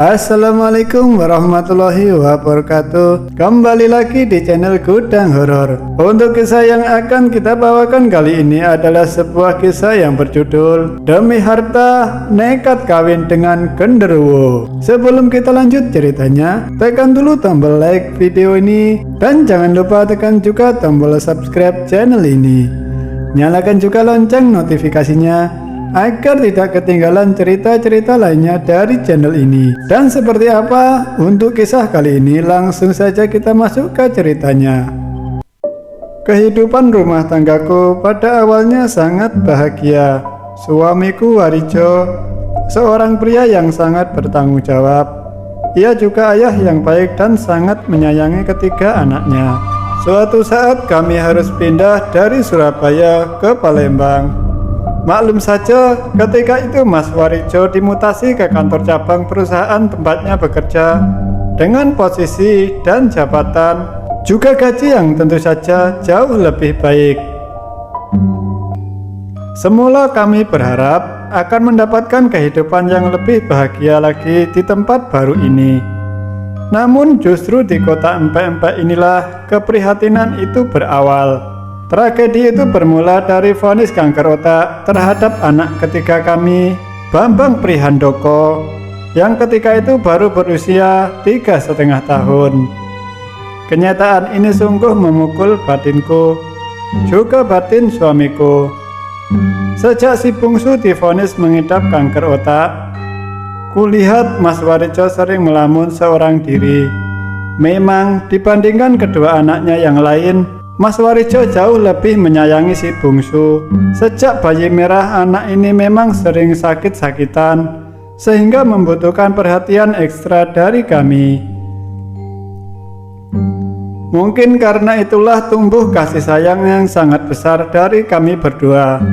Assalamualaikum warahmatullahi wabarakatuh. Kembali lagi di channel Gudang Horor. Untuk kisah yang akan kita bawakan kali ini adalah sebuah kisah yang berjudul Demi Harta Nekat Kawin dengan Genderuwo. Sebelum kita lanjut ceritanya, tekan dulu tombol like video ini dan jangan lupa tekan juga tombol subscribe channel ini. Nyalakan juga lonceng notifikasinya agar tidak ketinggalan cerita-cerita lainnya dari channel ini. Dan seperti apa untuk kisah kali ini, langsung saja kita masuk ke ceritanya. Kehidupan rumah tanggaku pada awalnya sangat bahagia. Suamiku Warijo seorang pria yang sangat bertanggung jawab. Ia juga ayah yang baik dan sangat menyayangi ketiga anaknya. Suatu saat kami harus pindah dari Surabaya ke Palembang. Maklum saja, ketika itu Mas Warijo dimutasi ke kantor cabang perusahaan tempatnya bekerja dengan posisi dan jabatan, juga gaji yang tentu saja jauh lebih baik. Semula kami berharap akan mendapatkan kehidupan yang lebih bahagia lagi di tempat baru ini. Namun justru di kota empek-empek inilah keprihatinan itu berawal. Tragedi itu bermula dari vonis kanker otak terhadap anak ketiga kami, Bambang Prihandoko, yang ketika itu baru berusia 3,5 tahun. Kenyataan ini sungguh memukul batinku, juga batin suamiku. Sejak si bungsu divonis mengidap kanker otak, kulihat Mas Warijo sering melamun seorang diri. Memang dibandingkan kedua anaknya yang lain, Mas Warijo jauh lebih menyayangi si bungsu. Sejak bayi merah, anak ini memang sering sakit-sakitan, sehingga membutuhkan perhatian ekstra dari kami. Mungkin karena itulah tumbuh kasih sayang yang sangat besar dari kami berdua,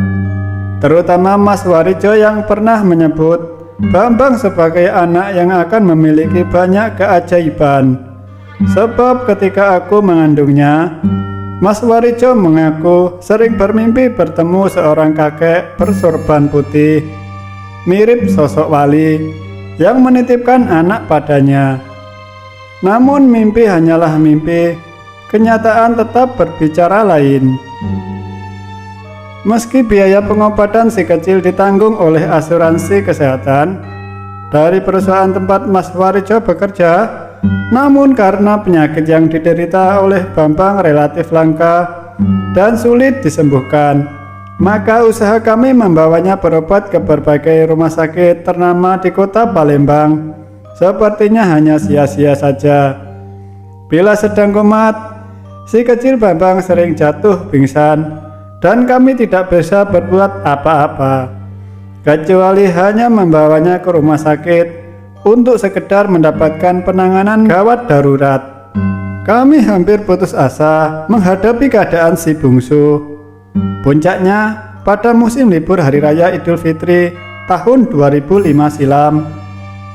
terutama Mas Warijo yang pernah menyebut Bambang sebagai anak yang akan memiliki banyak keajaiban. Sebab ketika aku mengandungnya, Mas Warijo mengaku sering bermimpi bertemu seorang kakek bersorban putih, mirip sosok wali, yang menitipkan anak padanya. Namun mimpi hanyalah mimpi, kenyataan tetap berbicara lain. Meski biaya pengobatan si kecil ditanggung oleh asuransi kesehatan dari perusahaan tempat Mas Warijo bekerja, namun karena penyakit yang diderita oleh Bambang relatif langka dan sulit disembuhkan, maka usaha kami membawanya berobat ke berbagai rumah sakit ternama di kota Palembang sepertinya hanya sia-sia saja. Bila sedang kumat, si kecil Bambang sering jatuh pingsan dan kami tidak bisa berbuat apa-apa kecuali hanya membawanya ke rumah sakit untuk sekedar mendapatkan penanganan gawat darurat. Kami hampir putus asa menghadapi keadaan si bungsu. Puncaknya pada musim libur Hari Raya Idul Fitri tahun 2005 silam,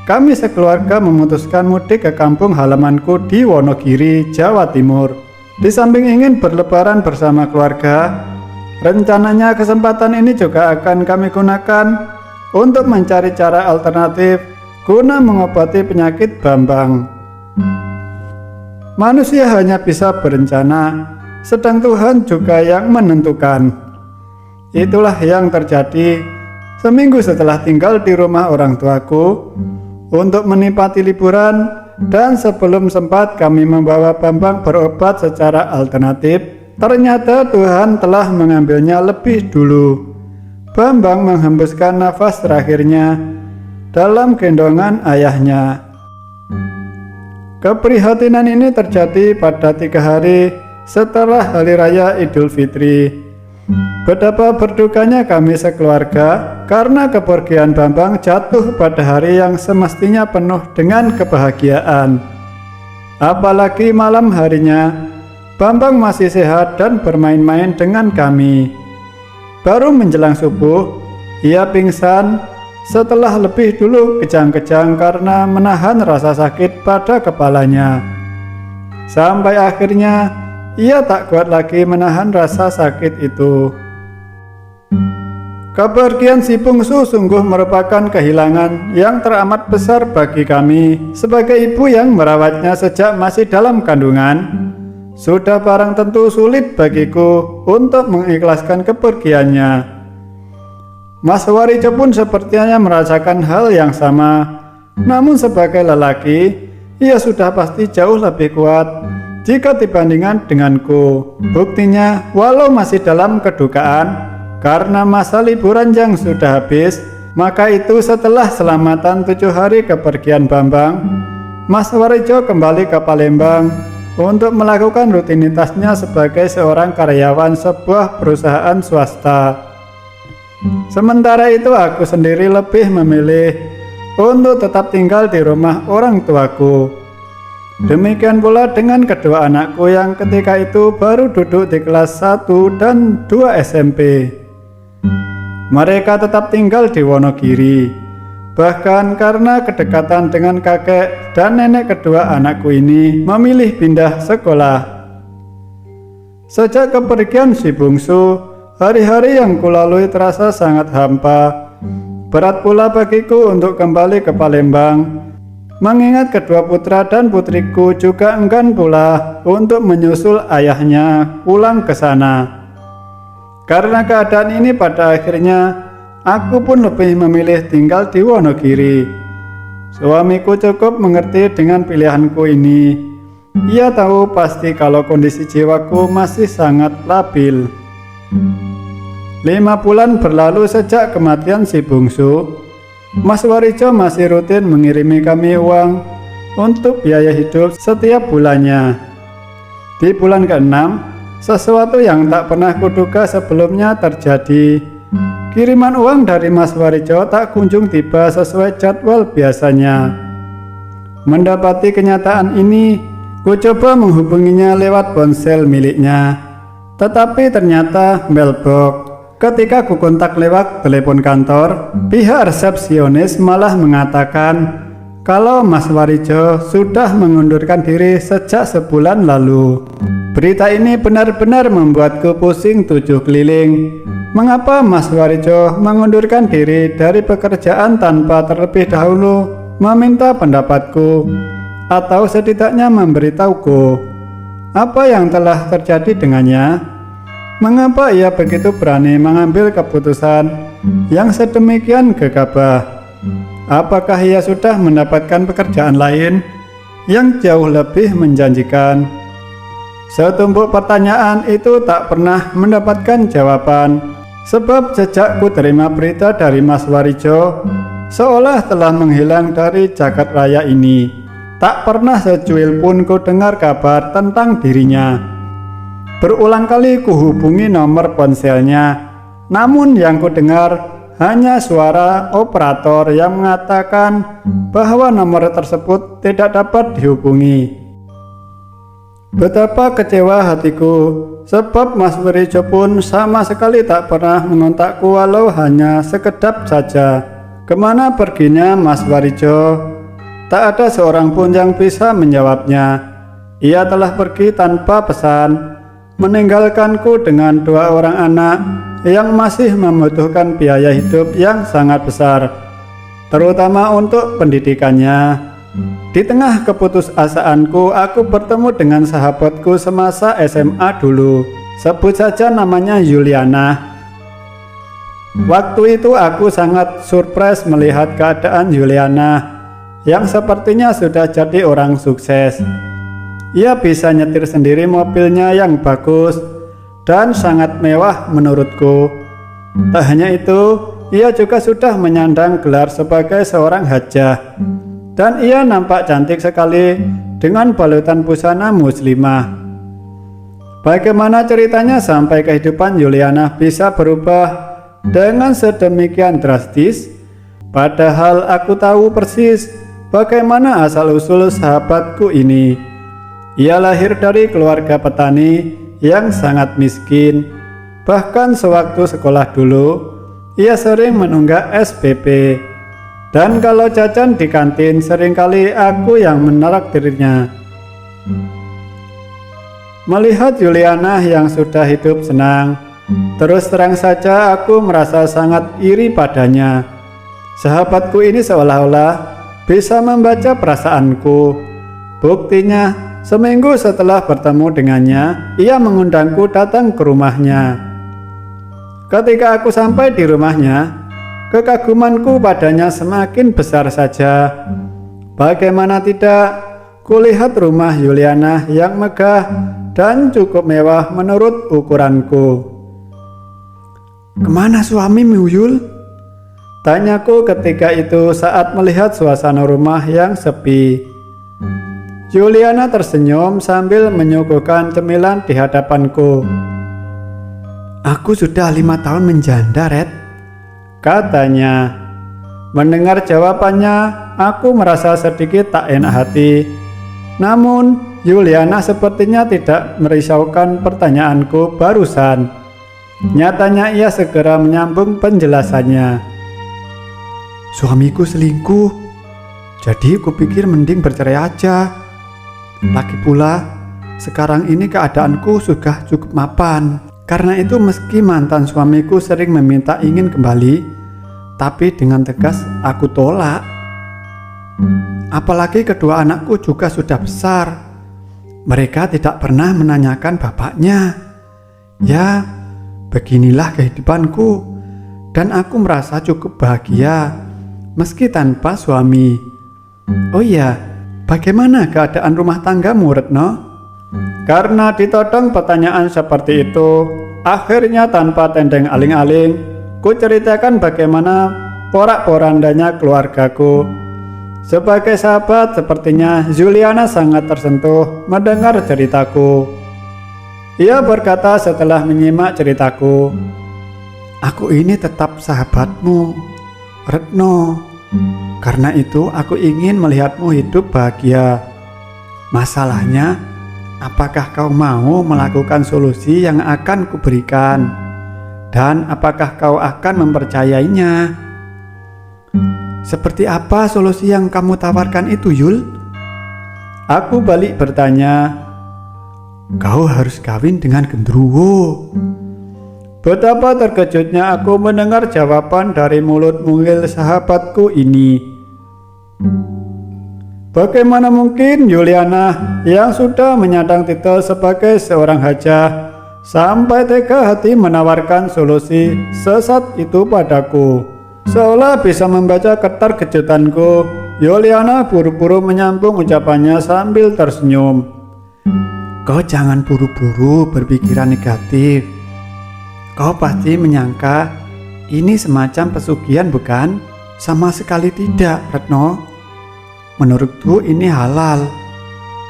kami sekeluarga memutuskan mudik ke kampung halamanku di Wonogiri, Jawa Timur. Di samping ingin berlebaran bersama keluarga, rencananya kesempatan ini juga akan kami gunakan untuk mencari cara alternatif guna mengobati penyakit Bambang. Manusia hanya bisa berencana, sedang Tuhan juga yang menentukan. Itulah yang terjadi seminggu setelah tinggal di rumah orang tuaku untuk menikmati liburan, dan sebelum sempat kami membawa Bambang berobat secara alternatif, ternyata Tuhan telah mengambilnya lebih dulu. Bambang menghembuskan nafas terakhirnya dalam gendongan ayahnya. Keprihatinan ini terjadi pada 3 hari setelah Hari Raya Idul Fitri. Betapa berdukanya kami sekeluarga karena kepergian Bambang jatuh pada hari yang semestinya penuh dengan kebahagiaan. Apalagi malam harinya, Bambang masih sehat dan bermain-main dengan kami. Baru menjelang subuh, ia pingsan setelah lebih dulu kejang-kejang karena menahan rasa sakit pada kepalanya. Sampai akhirnya ia tak kuat lagi menahan rasa sakit itu. Kepergian si bungsu sungguh merupakan kehilangan yang teramat besar bagi kami sebagai ibu yang merawatnya sejak masih dalam kandungan. Sudah barang tentu sulit bagiku untuk mengikhlaskan kepergiannya. Mas Warico pun sepertinya merasakan hal yang sama. Namun sebagai lelaki, ia sudah pasti jauh lebih kuat jika dibandingkan denganku. Buktinya, walau masih dalam kedukaan, karena masa liburan yang sudah habis, maka itu setelah selamatan 7 hari kepergian Bambang, Mas Warico kembali ke Palembang untuk melakukan rutinitasnya sebagai seorang karyawan sebuah perusahaan swasta. Sementara itu aku sendiri lebih memilih untuk tetap tinggal di rumah orang tuaku. Demikian pula dengan kedua anakku yang ketika itu baru duduk di kelas 1 dan 2 SMP. Mereka tetap tinggal di Wonogiri. Bahkan karena kedekatan dengan kakek dan nenek kedua anakku ini memilih pindah sekolah. Sejak kepergian si bungsu, hari-hari yang kulalui terasa sangat hampa. Berat pula bagiku untuk kembali ke Palembang, mengingat kedua putra dan putriku juga enggan pula untuk menyusul ayahnya pulang ke sana. Karena keadaan ini pada akhirnya aku pun lebih memilih tinggal di Wonogiri. Suamiku cukup mengerti dengan pilihanku ini. Ia tahu pasti kalau kondisi jiwaku masih sangat labil. 5 bulan berlalu sejak kematian si bungsu. Mas Warico masih rutin mengirimi kami uang untuk biaya hidup setiap bulannya. Di bulan ke-6, sesuatu yang tak pernah kuduga sebelumnya terjadi. Kiriman uang dari Mas Warico tak kunjung tiba sesuai jadwal biasanya. Mendapati kenyataan ini, ku coba menghubunginya lewat ponsel miliknya. Tetapi ternyata mailbox. Ketika ku kontak lewat telepon kantor, pihak resepsionis malah mengatakan kalau Mas Warico sudah mengundurkan diri sejak sebulan lalu. Berita ini benar-benar membuatku pusing 7 keliling. Mengapa Mas Warico mengundurkan diri dari pekerjaan tanpa terlebih dahulu meminta pendapatku, atau setidaknya memberitahuku apa yang telah terjadi dengannya? Mengapa ia begitu berani mengambil keputusan yang sedemikian gegabah? Apakah ia sudah mendapatkan pekerjaan lain yang jauh lebih menjanjikan? Setumpuk pertanyaan itu tak pernah mendapatkan jawaban, sebab sejak ku terima berita dari Mas Warico, seolah telah menghilang dari jagat raya ini. Tak pernah secuil pun ku dengar kabar tentang dirinya. Berulang kali ku hubungi nomor ponselnya, namun yang ku dengar hanya suara operator yang mengatakan bahwa nomor tersebut tidak dapat dihubungi. Betapa kecewa hatiku, sebab Mas Warico pun sama sekali tak pernah mengontakku walau hanya sekedap saja. Kemana perginya Mas Warico? Tak ada seorang pun yang bisa menjawabnya. Ia telah pergi tanpa pesan, meninggalkanku dengan 2 orang anak yang masih membutuhkan biaya hidup yang sangat besar, terutama untuk pendidikannya. Di tengah keputusasaanku, aku bertemu dengan sahabatku semasa SMA dulu. Sebut saja namanya Yuliana. Waktu itu aku sangat surprise melihat keadaan Yuliana yang sepertinya sudah jadi orang sukses. Ia bisa nyetir sendiri mobilnya yang bagus dan sangat mewah menurutku. Tak hanya itu, ia juga sudah menyandang gelar sebagai seorang hajah. Dan ia nampak cantik sekali dengan balutan busana muslimah. Bagaimana ceritanya sampai kehidupan Yuliana bisa berubah dengan sedemikian drastis? Padahal aku tahu persis bagaimana asal-usul sahabatku ini. Ia lahir dari keluarga petani yang sangat miskin. Bahkan sewaktu sekolah dulu, ia sering menunggak SPP. Dan kalau jajan di kantin, seringkali aku yang menraktirnya. Melihat Yuliana yang sudah hidup senang, Terus terang saja aku merasa sangat iri padanya. Sahabatku ini seolah-olah bisa membaca perasaanku. Buktinya, seminggu setelah bertemu dengannya, ia mengundangku datang ke rumahnya. Ketika aku sampai di rumahnya, kekagumanku padanya semakin besar saja. Bagaimana tidak, kulihat rumah Yuliana yang megah dan cukup mewah menurut ukuranku. "Kemana suamimu, Yul?" tanyaku ketika itu saat melihat suasana rumah yang sepi. Yuliana tersenyum sambil menyuguhkan cemilan di hadapanku. "Aku sudah 5 tahun menjanda, Red," katanya. Mendengar jawabannya, aku merasa sedikit tak enak hati. Namun, Yuliana sepertinya tidak merisaukan pertanyaanku barusan. Nyatanya ia segera menyambung penjelasannya. "Suamiku selingkuh, jadi kupikir mending bercerai aja. Lagi pula, sekarang ini keadaanku sudah cukup mapan. Karena itu meski mantan suamiku sering meminta ingin kembali, tapi dengan tegas aku tolak. Apalagi kedua anakku juga sudah besar. Mereka tidak pernah menanyakan bapaknya. Ya, beginilah kehidupanku, dan aku merasa cukup bahagia meski tanpa suami. Oh iya, bagaimana keadaan rumah tanggamu, Retno?" Karena ditodong pertanyaan seperti itu, akhirnya tanpa tendeng aling-aling, ku ceritakan bagaimana porak-porandanya keluargaku. Sebagai sahabat, sepertinya Yuliana sangat tersentuh mendengar ceritaku. Ia berkata setelah menyimak ceritaku, "Aku ini tetap sahabatmu, Retno. Karena itu aku ingin melihatmu hidup bahagia. Masalahnya, apakah kau mau melakukan solusi yang akan kuberikan? Dan apakah kau akan mempercayainya?" "Seperti apa solusi yang kamu tawarkan itu, Yul?" Aku balik bertanya. "Kau harus kawin dengan genderuwo." Betapa terkejutnya aku mendengar jawaban dari mulut mungil sahabatku ini. Bagaimana mungkin Yuliana yang sudah menyandang titel sebagai seorang hajah sampai tega hati menawarkan solusi sesat itu padaku? Seolah bisa membaca keterkejutanku, Yuliana buru-buru menyambung ucapannya sambil tersenyum. "Kau jangan buru-buru berpikiran negatif. Kau pasti menyangka ini semacam pesugihan, bukan? Sama sekali tidak, Retno. Menurutku ini halal.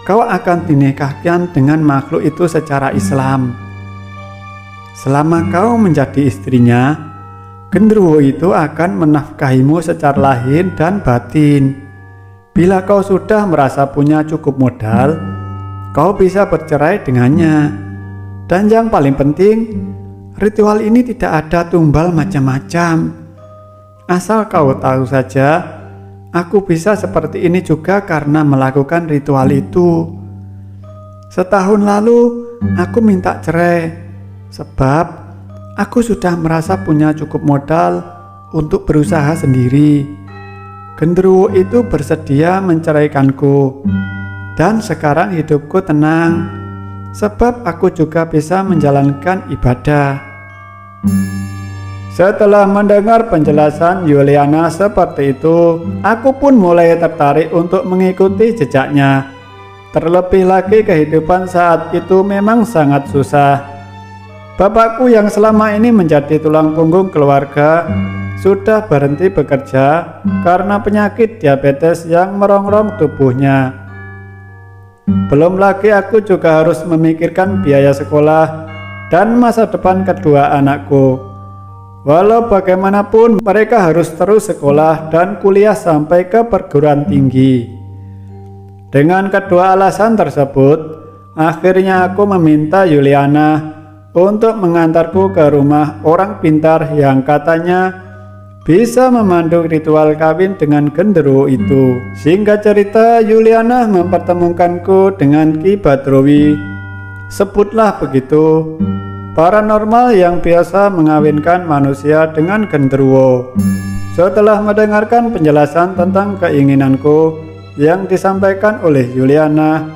Kau akan dinikahkan dengan makhluk itu secara Islam. Selama kau menjadi istrinya, genderuwo itu akan menafkahimu secara lahir dan batin. Bila kau sudah merasa punya cukup modal, kau bisa bercerai dengannya. Dan yang paling penting, ritual ini tidak ada tumbal macam-macam. Asal kau tahu saja, aku bisa seperti ini juga karena melakukan ritual itu. Setahun lalu, aku minta cerai, sebab aku sudah merasa punya cukup modal untuk berusaha sendiri. Genderuwo itu bersedia menceraikanku, dan sekarang hidupku tenang, sebab aku juga bisa menjalankan ibadah. Setelah mendengar penjelasan Yuliana seperti itu, aku pun mulai tertarik untuk mengikuti jejaknya. Terlebih lagi kehidupan saat itu memang sangat susah. Bapakku yang selama ini menjadi tulang punggung keluarga sudah berhenti bekerja karena penyakit diabetes yang merongrong tubuhnya. Belum lagi aku juga harus memikirkan biaya sekolah dan masa depan kedua anakku. Walau bagaimanapun mereka harus terus sekolah dan kuliah sampai ke perguruan tinggi. Dengan kedua alasan tersebut, akhirnya aku meminta Yuliana untuk mengantarku ke rumah orang pintar yang katanya bisa memandu ritual kawin dengan genderuwo itu. Singkat cerita, Yuliana mempertemukanku dengan Ki Badrowi. Sebutlah begitu. paranormal yang biasa mengawinkan manusia dengan genderuwo. Setelah mendengarkan penjelasan tentang keinginanku yang disampaikan oleh Juliana,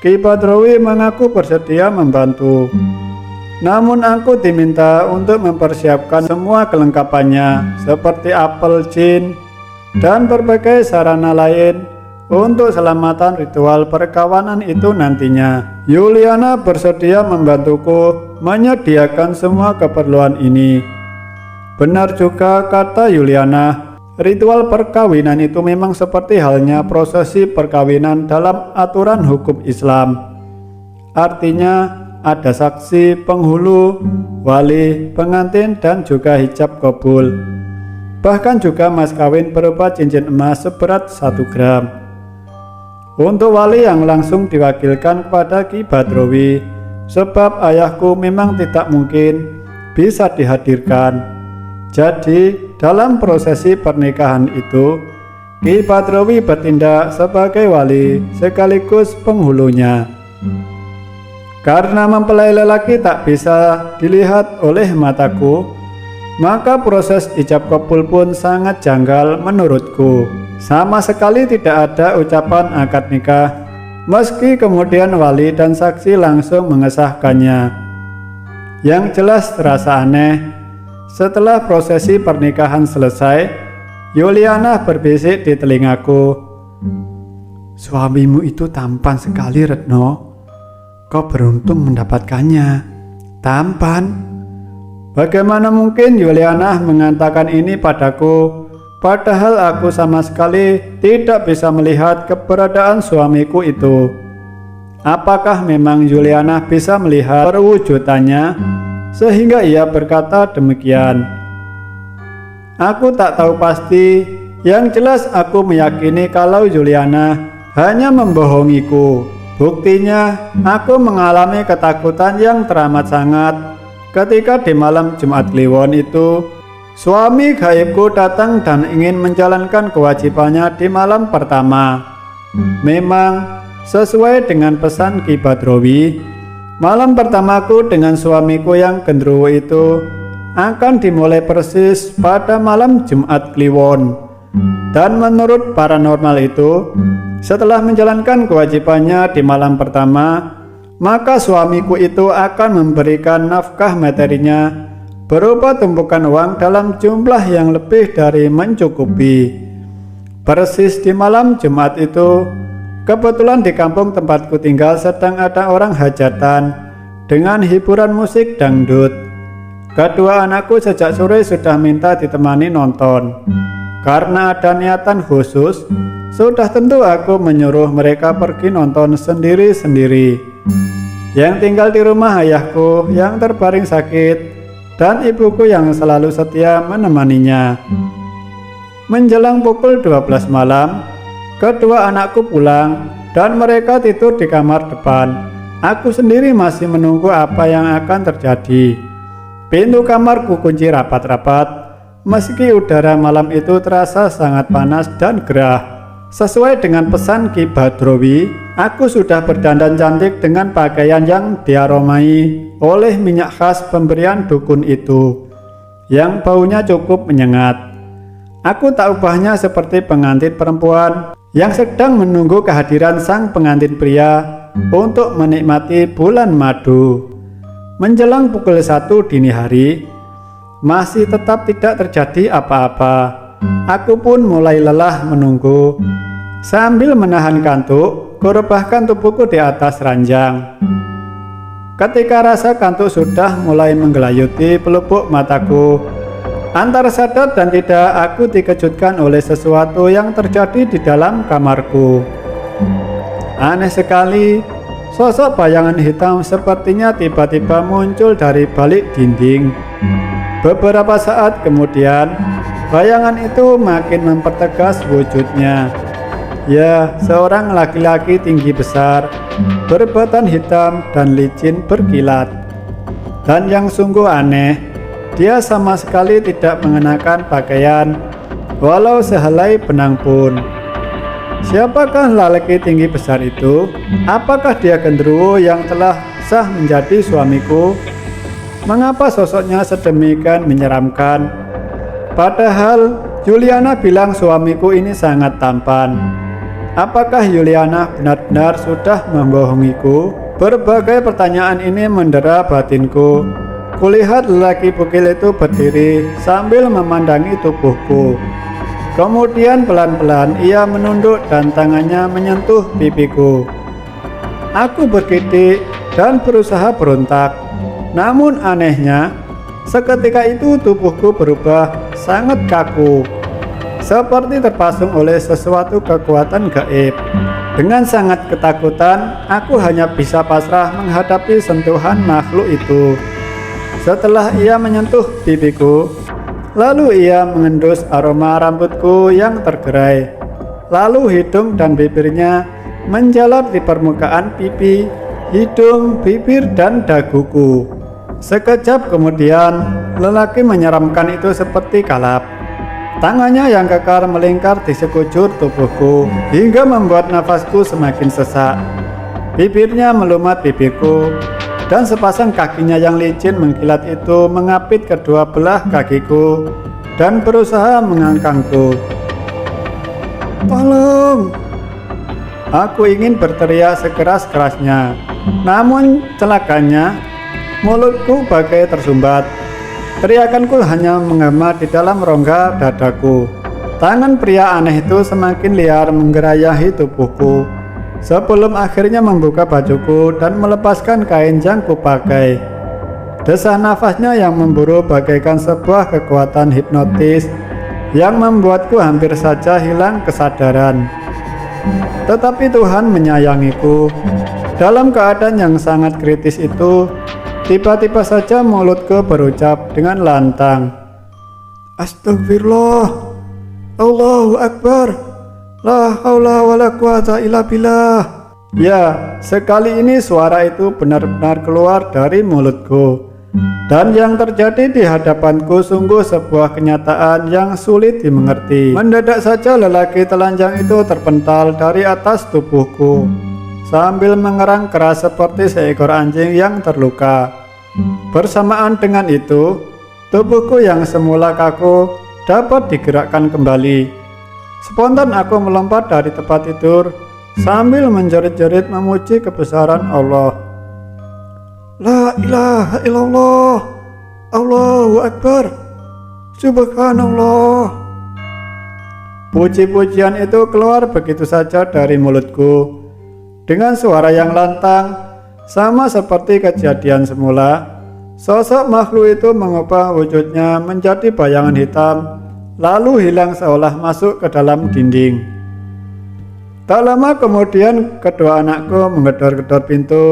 Ki Badrowi mengaku bersedia membantu. Namun aku diminta untuk mempersiapkan semua kelengkapannya seperti apel jin dan berbagai sarana lain untuk selamatan ritual perkawinan itu nantinya. Juliana bersedia membantuku menyediakan semua keperluan ini. Benar juga kata Juliana, ritual perkawinan itu memang seperti halnya prosesi perkawinan dalam aturan hukum Islam. Artinya ada saksi, penghulu, wali, pengantin, dan juga hijab kabul. Bahkan juga mas kawin berupa cincin emas seberat 1 gram. Untuk wali yang langsung diwakilkan kepada Ki Badrowi, sebab ayahku memang tidak mungkin bisa dihadirkan. Jadi dalam prosesi pernikahan itu, Ki Badrowi bertindak sebagai wali sekaligus penghulunya. Karena mempelai lelaki tak bisa dilihat oleh mataku, maka proses ijab kabul pun sangat janggal menurutku. Sama sekali tidak ada ucapan akad nikah, meski kemudian wali dan saksi langsung mengesahkannya. Yang jelas terasa aneh. Setelah prosesi pernikahan selesai, Juliana berbisik di telingaku, "Suamimu itu tampan sekali, Retno. Kau beruntung mendapatkannya." Tampan? Bagaimana mungkin Juliana mengatakan ini padaku, padahal aku sama sekali tidak bisa melihat keberadaan suamiku itu. Apakah memang Juliana bisa melihat perwujudannya sehingga ia berkata demikian? Aku tak tahu pasti, yang jelas aku meyakini kalau Juliana hanya membohongiku. Buktinya, aku mengalami ketakutan yang teramat sangat ketika di malam Jumat Kliwon itu, suami gaibku datang dan ingin menjalankan kewajibannya di malam pertama. Memang, sesuai dengan pesan Ki Badrowi, malam pertamaku dengan suamiku yang genderuwo itu akan dimulai persis pada malam Jumat Kliwon. Dan menurut paranormal itu, setelah menjalankan kewajibannya di malam pertama, maka suamiku itu akan memberikan nafkah materinya berupa tumpukan uang dalam jumlah yang lebih dari mencukupi. Persis di malam Jumat itu, kebetulan di kampung tempatku tinggal sedang ada orang hajatan dengan hiburan musik dangdut. Kedua anakku sejak sore sudah minta ditemani nonton. Karena ada niatan khusus, sudah tentu aku menyuruh mereka pergi nonton sendiri-sendiri. Yang tinggal di rumah ayahku yang terbaring sakit dan ibuku yang selalu setia menemaninya. Menjelang pukul 12 malam, kedua anakku pulang dan mereka tidur di kamar depan. Aku sendiri masih menunggu apa yang akan terjadi. Pintu kamarku kunci rapat-rapat. Meski udara malam itu terasa sangat panas dan gerah. Sesuai dengan pesan Ki Badrowi, aku sudah berdandan cantik dengan pakaian yang diaromai oleh minyak khas pemberian dukun itu, yang baunya cukup menyengat. Aku tak ubahnya seperti pengantin perempuan yang sedang menunggu kehadiran sang pengantin pria untuk menikmati bulan madu. Menjelang pukul 1 dini hari, masih tetap tidak terjadi apa-apa. Aku pun mulai lelah menunggu. Sambil menahan kantuk, kurebahkan tubuhku di atas ranjang. Ketika rasa kantuk sudah mulai menggelayuti pelupuk mataku, antara sadar dan tidak aku dikejutkan oleh sesuatu yang terjadi di dalam kamarku. Aneh sekali, sosok bayangan hitam sepertinya tiba-tiba muncul dari balik dinding. Beberapa saat kemudian, bayangan itu makin mempertegas wujudnya. Ya, seorang laki-laki tinggi besar, berbadan hitam dan licin berkilat. Dan yang sungguh aneh, dia sama sekali tidak mengenakan pakaian, walau sehelai benang pun. Siapakah lelaki tinggi besar itu? Apakah dia genderuwo yang telah sah menjadi suamiku? Mengapa sosoknya sedemikian menyeramkan? Padahal Juliana bilang suamiku ini sangat tampan. Apakah Juliana benar-benar sudah membohongiku? Berbagai pertanyaan ini mendera batinku. Kulihat lelaki bugil itu berdiri sambil memandangi tubuhku. Kemudian pelan-pelan ia menunduk dan tangannya menyentuh pipiku. Aku bergidik dan berusaha berontak. Namun anehnya, seketika itu tubuhku berubah sangat kaku, seperti terpasung oleh sesuatu kekuatan gaib. Dengan sangat ketakutan, aku hanya bisa pasrah menghadapi sentuhan makhluk itu. Setelah ia menyentuh pipiku, lalu ia mengendus aroma rambutku yang tergerai. Lalu hidung dan bibirnya menjalar di permukaan pipi, hidung, bibir, dan daguku. Sekejap kemudian, lelaki menyeramkan itu seperti kalap. Tangannya yang kekar melingkar di sekujur tubuhku hingga membuat nafasku semakin sesak. Bibirnya melumat bibirku, dan sepasang kakinya yang licin mengkilat itu mengapit kedua belah kakiku dan berusaha mengangkangku. Tolong! Aku ingin berteriak sekeras-kerasnya, namun celakanya mulutku bagai tersumbat. Teriakanku hanya menggema di dalam rongga dadaku. Tangan pria aneh itu semakin liar menggerayahi tubuhku sebelum akhirnya membuka bajuku dan melepaskan kain yang kupakai. Desah nafasnya yang memburu bagaikan sebuah kekuatan hipnotis yang membuatku hampir saja hilang kesadaran. Tetapi Tuhan menyayangiku. Dalam keadaan yang sangat kritis itu, tiba-tiba saja mulutku berucap dengan lantang, Astagfirullah, Allahu Akbar, la haula wa la quwata illa billah. Ya, sekali ini suara itu benar-benar keluar dari mulutku. Dan yang terjadi di hadapanku sungguh sebuah kenyataan yang sulit dimengerti. Mendadak saja lelaki telanjang itu terpental dari atas tubuhku sambil mengerang keras seperti seekor anjing yang terluka. Bersamaan dengan itu, tubuhku yang semula kaku dapat digerakkan kembali. Spontan aku melompat dari tempat tidur sambil menjerit-jerit memuji kebesaran Allah. La ilaha illallah, Allahu Akbar, Subhanallah. Puji-pujian itu keluar begitu saja dari mulutku dengan suara yang lantang, sama seperti kejadian semula. Sosok makhluk itu mengubah wujudnya menjadi bayangan hitam, lalu hilang seolah masuk ke dalam dinding. Tak lama kemudian kedua anakku menggedor-gedor pintu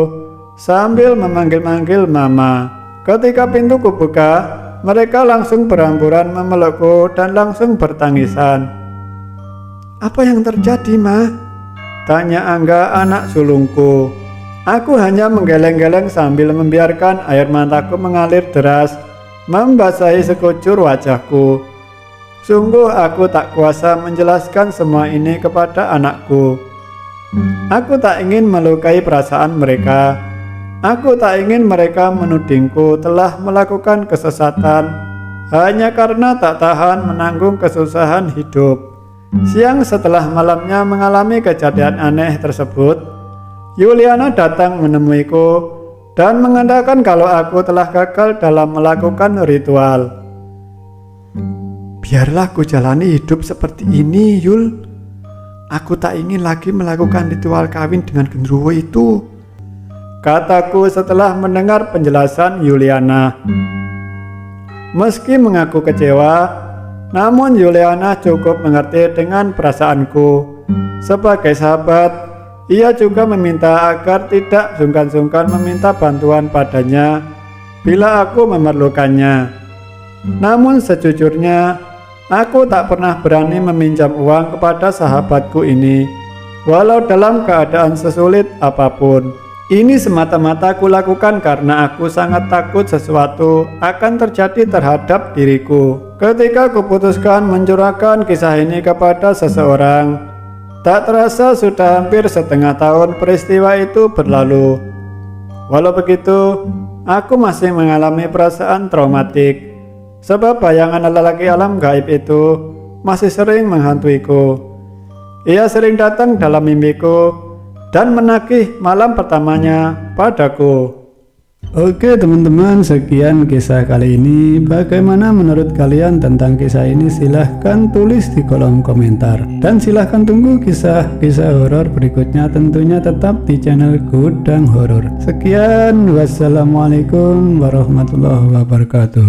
sambil memanggil-manggil mama. Ketika pintu kubuka, mereka langsung berhamburan memelukku dan langsung bertangisan. Apa yang terjadi, Ma? Tanya Angga, anak sulungku. Aku hanya menggeleng-geleng sambil membiarkan air mataku mengalir deras membasahi sekujur wajahku. Sungguh aku tak kuasa menjelaskan semua ini kepada anakku. Aku tak ingin melukai perasaan mereka. Aku tak ingin mereka menudingku telah melakukan kesesatan hanya karena tak tahan menanggung kesusahan hidup. Siang setelah malamnya mengalami kejadian aneh tersebut, Juliana datang menemuiku dan mengatakan kalau aku telah gagal dalam melakukan ritual. Biarlah ku jalani hidup seperti ini, Yul. Aku tak ingin lagi melakukan ritual kawin dengan genderuwo itu, kataku setelah mendengar penjelasan Juliana. Meski mengaku kecewa, namun Juliana cukup mengerti dengan perasaanku. Sebagai sahabat, ia juga meminta agar tidak sungkan-sungkan meminta bantuan padanya bila aku memerlukannya. Namun sejujurnya, aku tak pernah berani meminjam uang kepada sahabatku ini, walau dalam keadaan sesulit apapun. Ini semata-mata kulakukan karena aku sangat takut sesuatu akan terjadi terhadap diriku. Ketika kuputuskan mencurahkan kisah ini kepada seseorang, tak terasa sudah hampir setengah tahun peristiwa itu berlalu. Walau begitu, aku masih mengalami perasaan traumatik, sebab bayangan lelaki alam gaib itu masih sering menghantuiku. Ia sering datang dalam mimpiku dan menagih malam pertamanya padaku. Oke teman-teman, sekian kisah kali ini. Bagaimana menurut kalian tentang kisah ini? Silahkan tulis di kolom komentar. Dan silahkan tunggu kisah-kisah horor berikutnya, tentunya tetap di channel Gudang Horor. Sekian, wassalamualaikum warahmatullahi wabarakatuh.